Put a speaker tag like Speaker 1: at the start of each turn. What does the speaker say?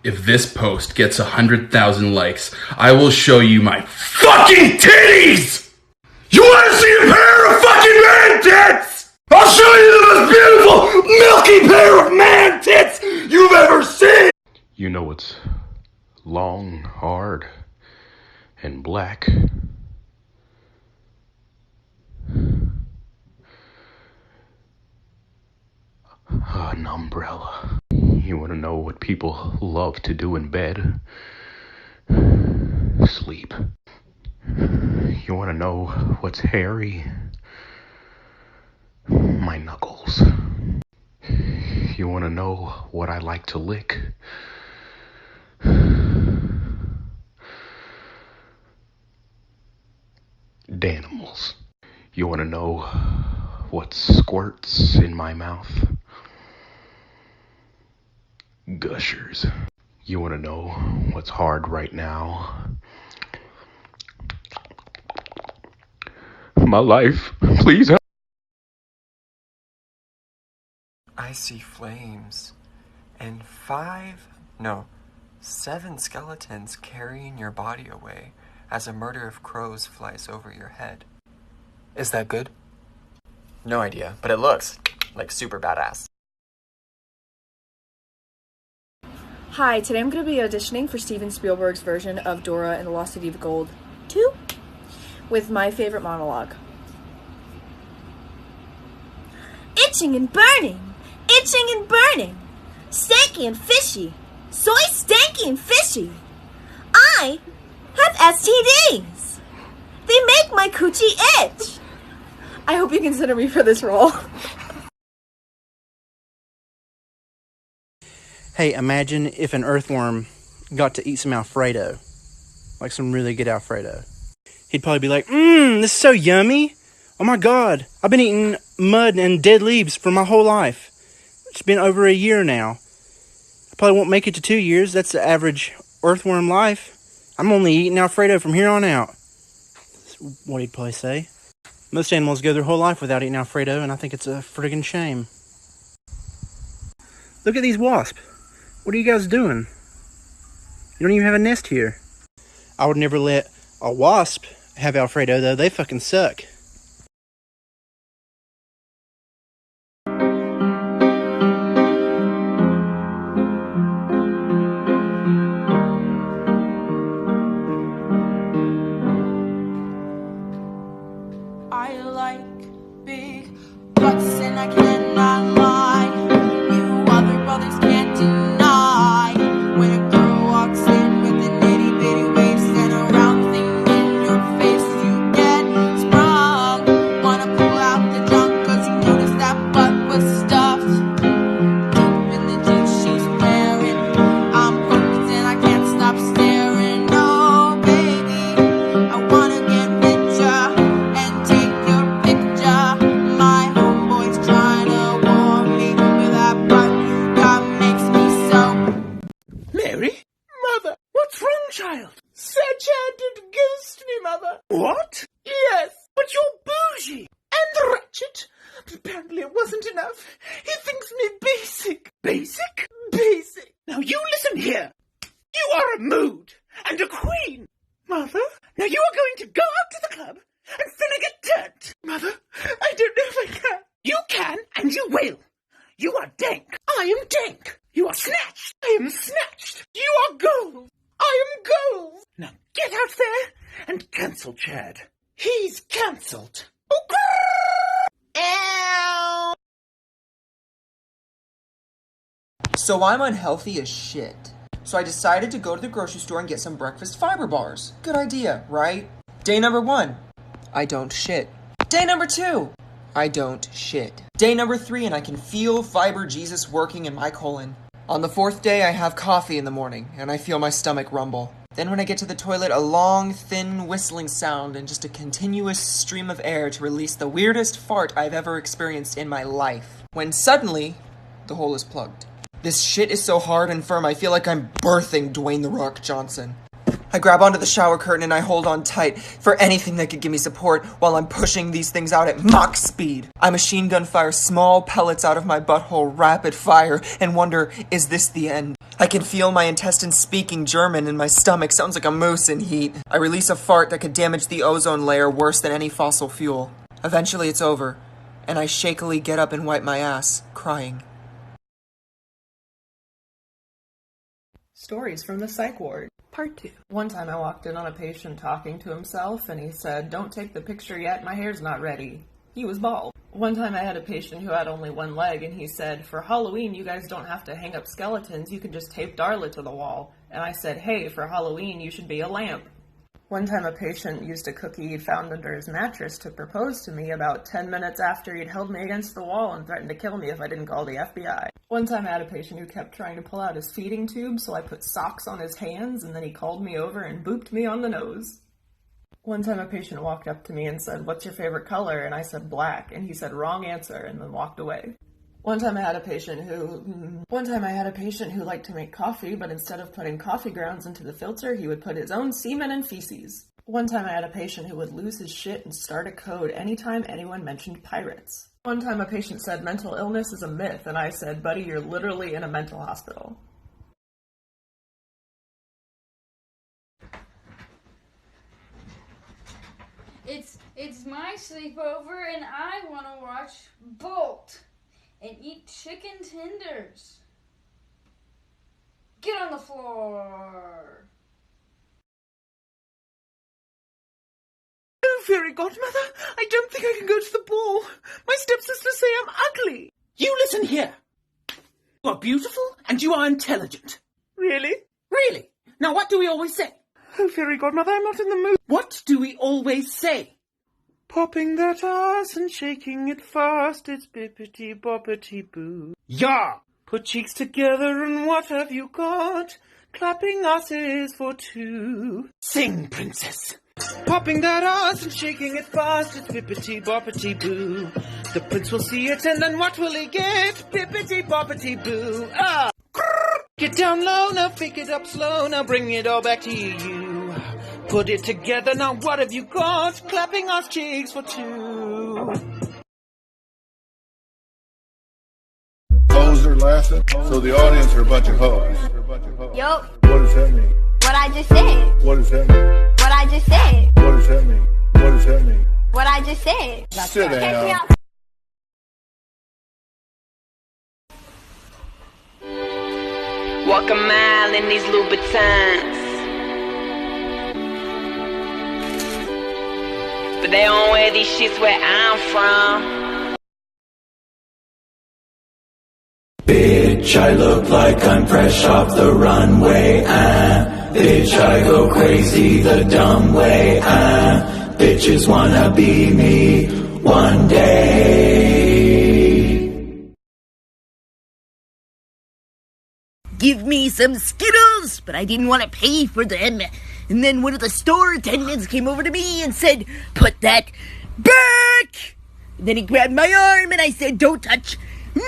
Speaker 1: If this post gets 100,000 likes, I will show you my fucking titties! You wanna see a pair of fucking man tits? I'll show you the most beautiful, milky pair of man tits you've ever seen!
Speaker 2: You know it's long, hard, and black. An umbrella. You want to know what people love to do in bed? Sleep. You want to know what's hairy? My knuckles. You want to know what I like to lick? Danimals. You want to know what squirts in my mouth? Gushers. You want to know what's hard right now? My life. Please help.
Speaker 3: I see flames and 7 skeletons carrying your body away as a murder of crows flies over your head. Is that good? No idea, but it looks like super badass.
Speaker 4: Hi, today I'm going to be auditioning for Steven Spielberg's version of Dora and the Lost City of Gold 2 with my favorite monologue.
Speaker 5: Itching and burning, itching and burning, stanky and fishy, soy stanky and fishy. I have STDs. They make my coochie itch.
Speaker 4: I hope you consider me for this role.
Speaker 6: Hey, imagine if an earthworm got to eat some Alfredo. Like some really good Alfredo. He'd probably be like, this is so yummy. Oh my god, I've been eating mud and dead leaves for my whole life. It's been over a year now. I probably won't make it to 2 years. That's the average earthworm life. I'm only eating Alfredo from here on out. That's what he'd probably say. Most animals go their whole life without eating Alfredo, and I think it's a friggin' shame. Look at these wasps. What are you guys doing? You don't even have a nest here. I would never let a wasp have Alfredo, though. They fucking suck.
Speaker 7: I like big butts and I cannot lie. You other brothers can't deny. When a girl walks in with an itty bitty waist and a round thing in your face, you get sprung. Wanna pull out the junk cause you noticed that butt was stuffed deep in the jeans she's wearing. I'm hooked and I can't stop staring. Oh baby, I wanna get richer and take your picture. My homeboy's trying to warn me, but that butt you got makes me so.
Speaker 8: Mary? Mother, what's wrong, child? Sergeant did ghost me, Mother. What? Yes, but you're bougie and wretched. But apparently it wasn't enough. He thinks me basic. Basic? Basic. Now you listen here. You are a mood and a queen. Mother, now you are going to go out to the club and finna get turned. Mother, I don't know if I can. You can and you will. You are dank. I am dank. You are snatched. I am snatched. You are gold. I am gold. Now get out there and cancel Chad. He's cancelled. Ow!
Speaker 3: So I'm unhealthy as shit. So I decided to go to the grocery store and get some breakfast fiber bars. Good idea, right? Day number 1, I don't shit. Day number 2, I don't shit. Day number 3, and I can feel fiber Jesus working in my colon. On the 4th day, I have coffee in the morning, and I feel my stomach rumble. Then when I get to the toilet, a long, thin whistling sound and just a continuous stream of air to release the weirdest fart I've ever experienced in my life. When suddenly, the hole is plugged. This shit is so hard and firm, I feel like I'm birthing Dwayne "The Rock" Johnson. I grab onto the shower curtain and I hold on tight for anything that could give me support while I'm pushing these things out at Mach speed. I machine gun fire small pellets out of my butthole rapid fire and wonder, is this the end? I can feel my intestines speaking German and my stomach sounds like a moose in heat. I release a fart that could damage the ozone layer worse than any fossil fuel. Eventually it's over, and I shakily get up and wipe my ass, crying.
Speaker 9: Stories from the psych ward. Part 2. One time I walked in on a patient talking to himself, and he said, "Don't take the picture yet, my hair's not ready." He was bald. One time I had a patient who had only one leg, and he said, "For Halloween, you guys don't have to hang up skeletons, you can just tape Darla to the wall." And I said, "Hey, for Halloween, you should be a lamp." One time a patient used a cookie he'd found under his mattress to propose to me about 10 minutes after he'd held me against the wall and threatened to kill me if I didn't call the FBI. One time I had a patient who kept trying to pull out his feeding tube, so I put socks on his hands, and then he called me over and booped me on the nose. One time a patient walked up to me and said, "What's your favorite color?" And I said, "Black." And he said, "Wrong answer," and then walked away. One time I had a patient who liked to make coffee, but instead of putting coffee grounds into the filter, he would put his own semen and feces. One time I had a patient who would lose his shit and start a code anytime anyone mentioned pirates. One time a patient said mental illness is a myth, and I said, "Buddy, you're literally in a mental hospital."
Speaker 10: It's my sleepover, and I want to watch Bolt and eat chicken tenders. Get on the floor.
Speaker 8: Oh, fairy godmother, I don't think I can go to the ball. My stepsisters say I'm ugly. You listen here. You are beautiful and you are intelligent. Really? Really. Now what do we always say? Oh, fairy godmother, I'm not in the mood. What do we always say?
Speaker 6: Popping that ass and shaking it fast, it's bippity boppity boo.
Speaker 8: Yeah.
Speaker 6: Put cheeks together and what have you got? Clapping asses for two.
Speaker 8: Sing, princess.
Speaker 6: Popping that ass and shaking it fast, it's bippity boppity boo. The prince will see it and then what will he get? Bippity boppity boo. Ah! Get down low, now fake it up slow, now bring it all back to you. Put it together, now what have you got? Clapping ass cheeks for two.
Speaker 11: Hoes are laughing, so the audience are a bunch of hoes.
Speaker 5: Yup.
Speaker 11: What does that mean?
Speaker 5: What I just said.
Speaker 11: What does that mean?
Speaker 5: What I just said.
Speaker 11: What does that mean? What does that mean?
Speaker 5: What I just said.
Speaker 11: Sit down.
Speaker 12: Walk a mile in these Louboutins, but they don't wear these shits where I'm from.
Speaker 13: Bitch, I look like I'm fresh off the runway, bitch, I go crazy the dumb way, bitches wanna be me one day.
Speaker 14: Give me some Skittles, but I didn't want to pay for them. And then one of the store attendants came over to me and said, "Put that back!" And then he grabbed my arm and I said, "Don't touch me!"